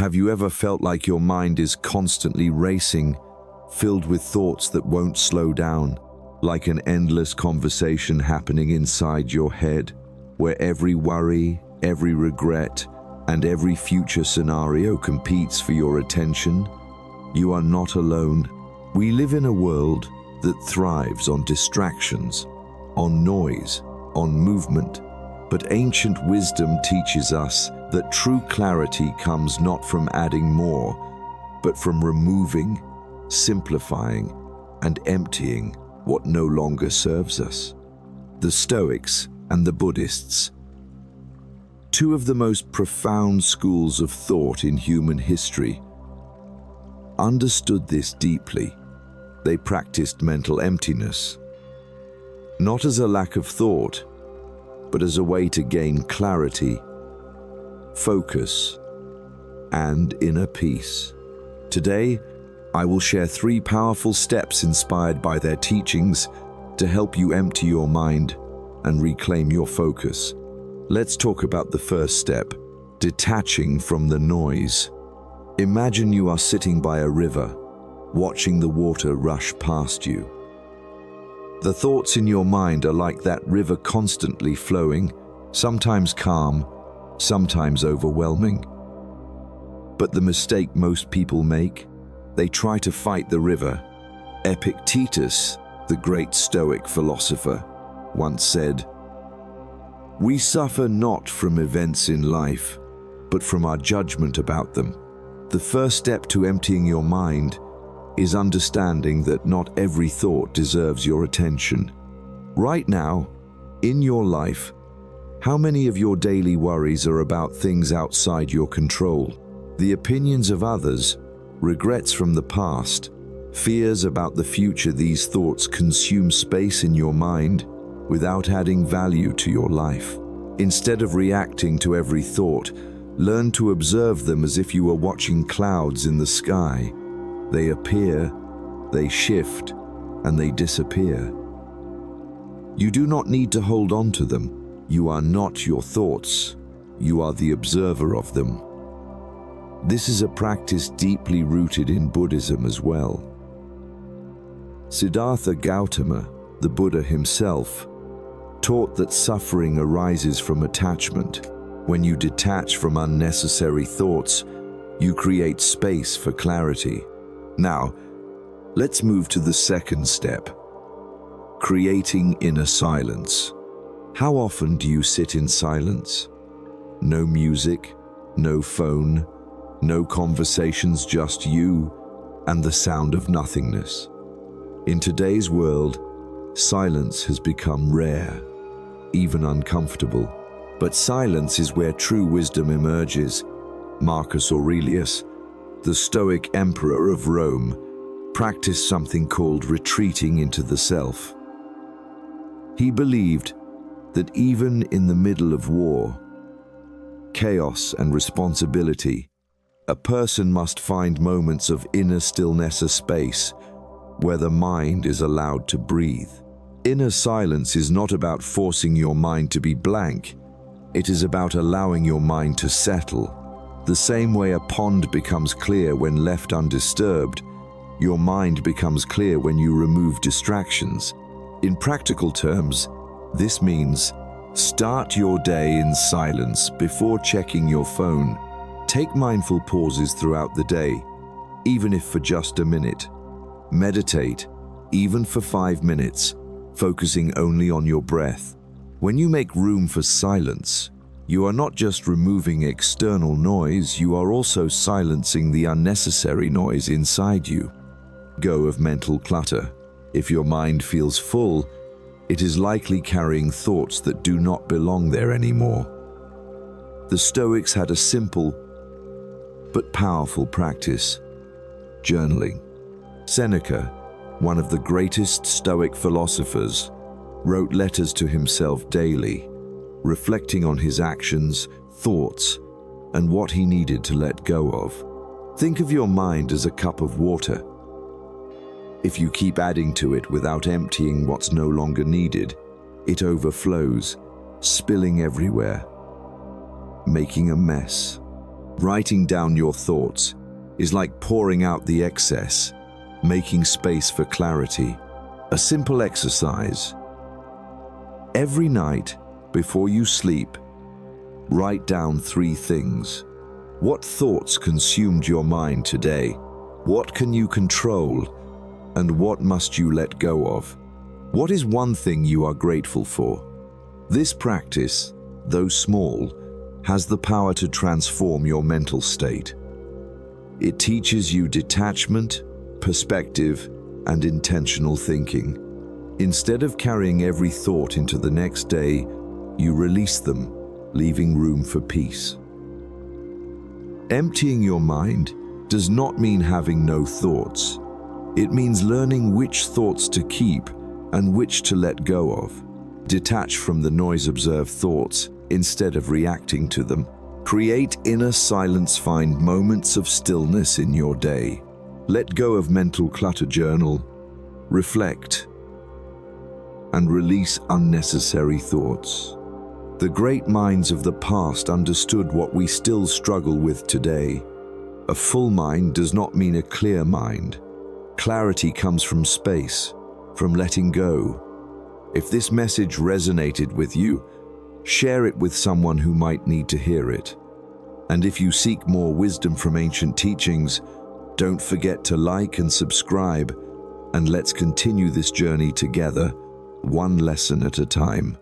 Have you ever felt like your mind is constantly racing, filled with thoughts that won't slow down, like an endless conversation happening inside your head, where every worry, every regret, and every future scenario competes for your attention? You are not alone. We live in a world that thrives on distractions, on noise, on movement. But ancient wisdom teaches us that true clarity comes not from adding more, but from removing, simplifying, and emptying what no longer serves us. The Stoics and the Buddhists, two of the most profound schools of thought in human history, understood this deeply. They practiced mental emptiness, not as a lack of thought, but as a way to gain clarity, focus, and inner peace. Today, I will share 3 powerful steps inspired by their teachings to help you empty your mind and reclaim your focus. Let's talk about the first step, detaching from the noise. Imagine you are sitting by a river, watching the water rush past you. The thoughts in your mind are like that river, constantly flowing, sometimes calm, sometimes overwhelming. But the mistake most people make, they try to fight the river. Epictetus, the great Stoic philosopher, once said, "We suffer not from events in life, but from our judgment about them." The first step to emptying your mind is understanding that not every thought deserves your attention. Right now, in your life, how many of your daily worries are about things outside your control? The opinions of others, regrets from the past, fears about the future. These thoughts consume space in your mind without adding value to your life. Instead of reacting to every thought, learn to observe them as if you were watching clouds in the sky. They appear, they shift, and they disappear. You do not need to hold on to them. You are not your thoughts. You are the observer of them. This is a practice deeply rooted in Buddhism as well. Siddhartha Gautama, the Buddha himself, taught that suffering arises from attachment. When you detach from unnecessary thoughts, you create space for clarity. Now, let's move to the second step, creating inner silence. How often do you sit in silence? No music, no phone, no conversations, just you and the sound of nothingness. In today's world, silence has become rare, even uncomfortable. But silence is where true wisdom emerges. Marcus Aurelius, the Stoic emperor of Rome, practiced something called retreating into the self. He believed that even in the middle of war, chaos, and responsibility, a person must find moments of inner stillness, a space where the mind is allowed to breathe. Inner silence is not about forcing your mind to be blank. It is about allowing your mind to settle. The same way a pond becomes clear when left undisturbed, your mind becomes clear when you remove distractions. In practical terms, this means start your day in silence before checking your phone. Take mindful pauses throughout the day, even if for just a minute. Meditate, even for 5 minutes, focusing only on your breath. When you make room for silence, you are not just removing external noise, you are also silencing the unnecessary noise inside you. Go of mental clutter. If your mind feels full, it is likely carrying thoughts that do not belong there anymore. The Stoics had a simple but powerful practice: journaling. Seneca, one of the greatest Stoic philosophers, wrote letters to himself daily, reflecting on his actions, thoughts, and what he needed to let go of. Think of your mind as a cup of water. If you keep adding to it without emptying what's no longer needed, it overflows, spilling everywhere, making a mess. Writing down your thoughts is like pouring out the excess, making space for clarity. A simple exercise. Every night, before you sleep, write down 3 things. What thoughts consumed your mind today? What can you control? And what must you let go of? What is one thing you are grateful for? This practice, though small, has the power to transform your mental state. It teaches you detachment, perspective, and intentional thinking. Instead of carrying every thought into the next day, you release them, leaving room for peace. Emptying your mind does not mean having no thoughts. It means learning which thoughts to keep and which to let go of. Detach from the noise, observe thoughts instead of reacting to them. Create inner silence, find moments of stillness in your day. Let go of mental clutter, journal, reflect, and release unnecessary thoughts. The great minds of the past understood what we still struggle with today. A full mind does not mean a clear mind. Clarity comes from space, from letting go. If this message resonated with you, share it with someone who might need to hear it. And if you seek more wisdom from ancient teachings, don't forget to like and subscribe, and let's continue this journey together, one lesson at a time.